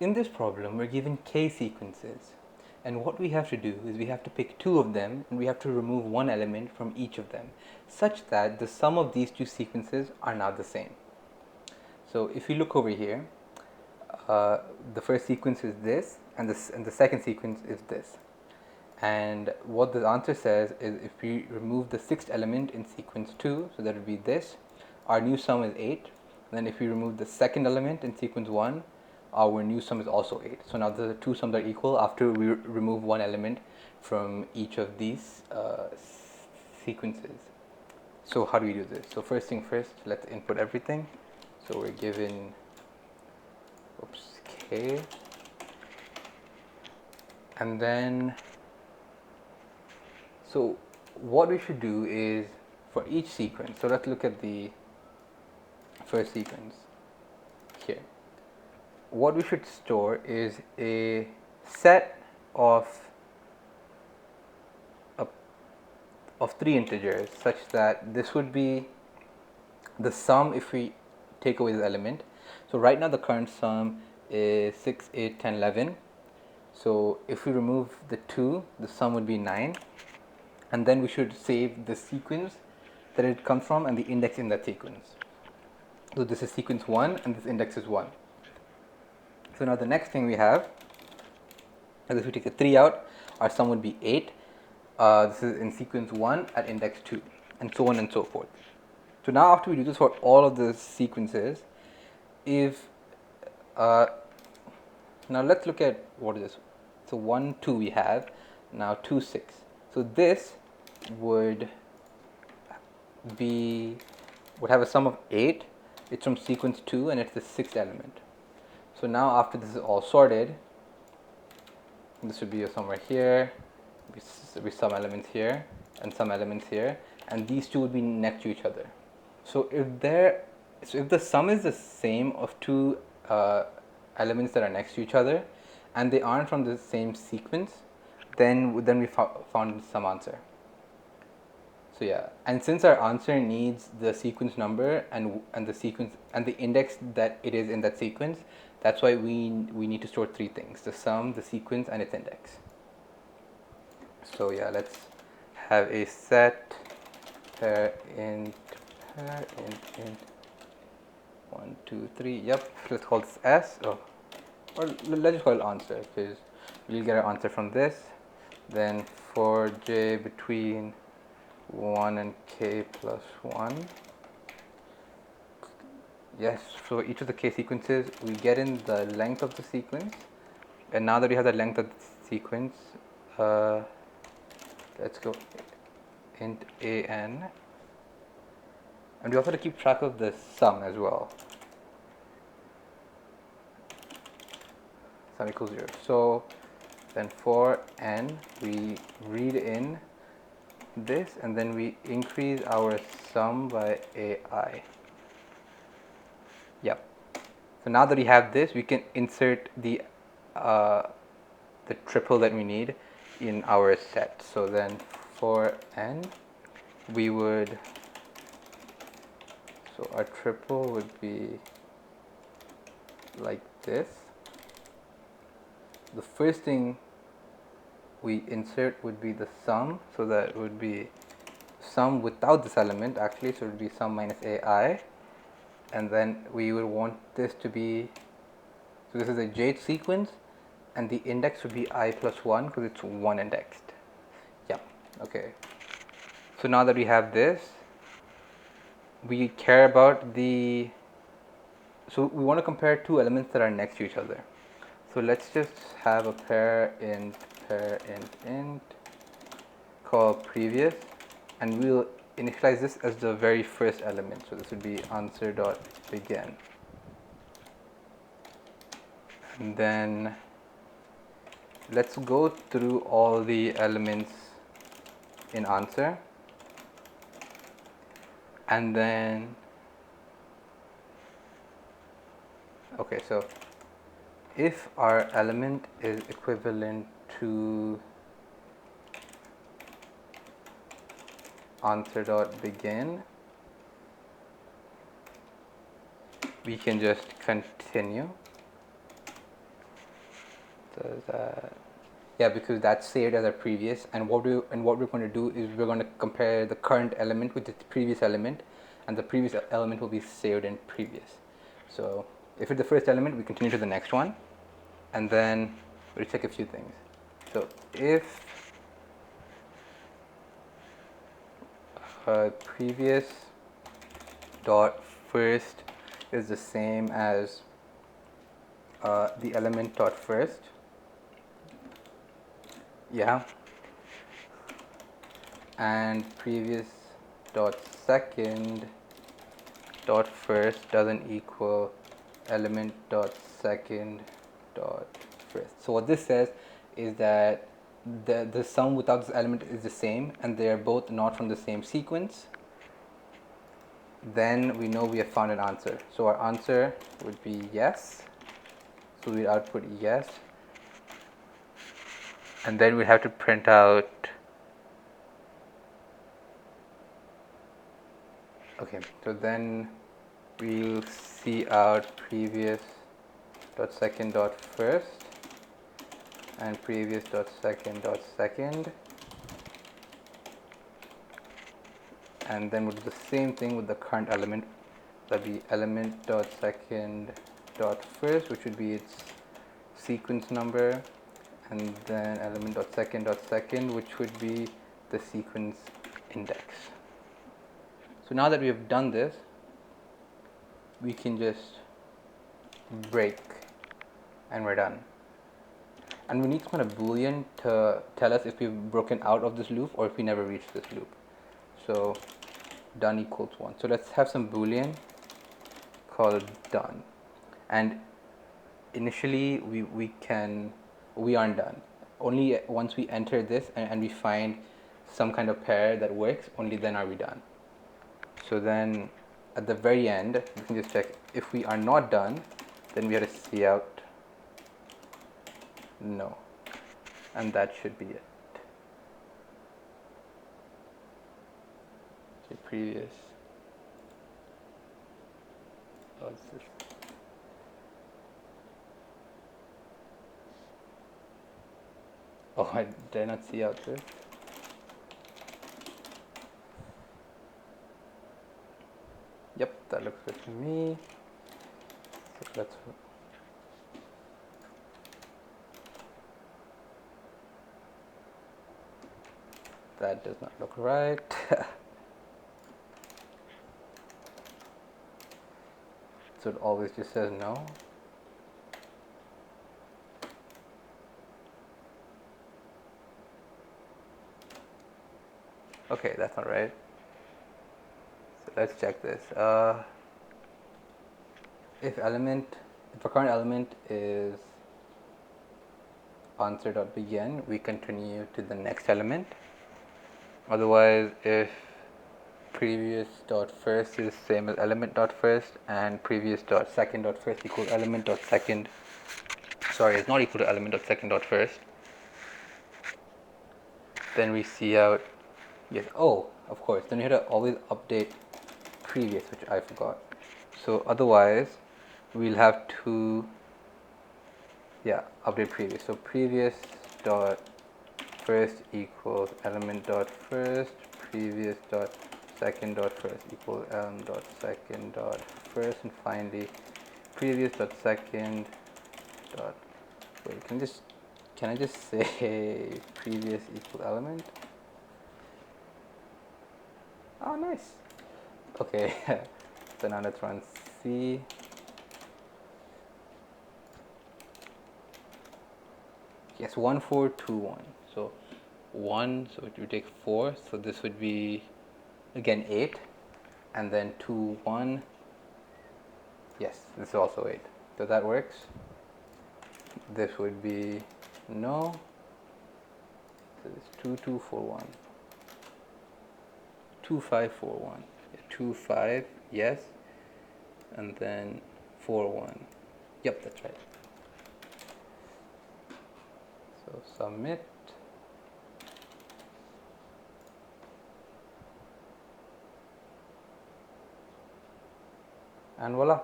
In this problem, we're given k sequences, and what we have to do is we have to pick two of them and we have to remove one element from each of them, such that the sum of these two sequences are now the same. So if you look over here, the first sequence is this, and the second sequence is this. And what the answer says is if we remove the sixth element in sequence 2, so that would be this, our new sum is 8. And then if we remove the second element in sequence 1, our new sum is also 8. So now the two sums are equal after we remove one element from each of these sequences. So how do we do this? So first thing first, let's input everything. So we're given k, and then so what we should do is for each sequence, so let's look at the first sequence here. What we should store is a set of three integers, such that this would be the sum if we take away the element. So right now the current sum is 6, 8, 10, 11. So if we remove the 2, the sum would be 9. And then we should save the sequence that it comes from and the index in that sequence. So this is sequence 1 and this index is 1. So now the next thing we have is if we take the 3 out, our sum would be 8. This is in sequence 1 at index 2, and so on and so forth. So now after we do this for all of the sequences, if now let's look at what is this. So 1, 2 we have, now 2, 6. So this would have a sum of 8. It's from sequence 2 and it's the sixth element. So now after this is all sorted, this would be somewhere here, be some elements here and some elements here, and these two would be next to each other. So if the sum is the same of two elements that are next to each other and they aren't from the same sequence, then we found some answer. So yeah, and since our answer needs the sequence number and the sequence and the index that it is in that sequence, that's why we need to store three things: the sum, the sequence, and its index. So yeah, let's have a set int 1, 2, 3. Yep, let's call this s. Or let's just call it answer, because we'll get our answer from this. Then for j between 1 and k plus 1. Yes, so each of the k sequences, we get in the length of the sequence. And now that we have the length of the sequence, let's go int an. And we also have to keep track of the sum as well. Sum equals 0. So then for n, we read in this and then we increase our sum by ai. Yep. So now that we have this, we can insert the triple that we need in our set. So then for n, we would, so our triple would be like this. The first thing we insert would be the sum, so that would be sum without this element actually, so it would be sum minus ai, and then we would want this to be, so this is a jth sequence and the index would be I plus 1 because it's 1 indexed. Yeah, okay. So now that we have this, we care about so we want to compare two elements that are next to each other. So let's just have a pair int called previous, and we'll initialize this as the very first element. So this would be answer.begin. And then let's go through all the elements in answer, and then okay, so if our element is equivalent to answer.begin, we can just continue. does that? Yeah, because that's saved as a previous, and what we're going to do is we're going to compare the current element with the previous element, and the previous element will be saved in previous. So if it's the first element, we continue to the next one, and then we'll check a few things. So if previous dot first is the same as the element dot first, yeah, and previous dot second dot first doesn't equal element dot second dot first. So what this says is that the sum without this element is the same, and they are both not from the same sequence. Then we know we have found an answer. So our answer would be yes. So we output yes, and then we have to print out. Okay, so then we'll see out previous dot second dot first and previous dot second, and then we'll do the same thing with the current element. That'd be element dot second dot first, which would be its sequence number, and then element dot second, which would be the sequence index. So now that we have done this, we can just break and we're done. And we need some kind of boolean to tell us if we've broken out of this loop or if we never reached this loop. So done equals 1. So let's have some boolean called done. And initially we aren't done. Only once we enter this and we find some kind of pair that works, only then are we done. So then at the very end, we can just check if we are not done, then we have to see out no, and that should be it. Okay, previous. What's this? Oh, I did not see out this. Yep, that looks good to me. So let's. That does not look right. So it always just says no. Okay, that's not right. So let's check this. If a current element is answer.begin, we continue to the next element. Otherwise, if previous dot first is same as element dot first and previous dot second dot first equals element dot second, sorry, it's not equal to element dot second dot first, then we see out yes. Oh, of course, then you have to always update previous, which I forgot. So otherwise we'll have to update previous. So previous dot first equals element dot first, previous dot second dot first equals element dot second dot first, and finally previous dot second dot wait, can I just say previous equal element? Oh, nice. Okay. So now let's run C. Yes, 1 4 2 1. So 1, so it would take 4, so this would be again 8, and then 2 1. Yes, this is also 8. So that works. This would be no. So it's 2 2 4 1. 2 5 4 1. 2 5, yes, and then 4 1. Yep, that's right. So submit. And voila.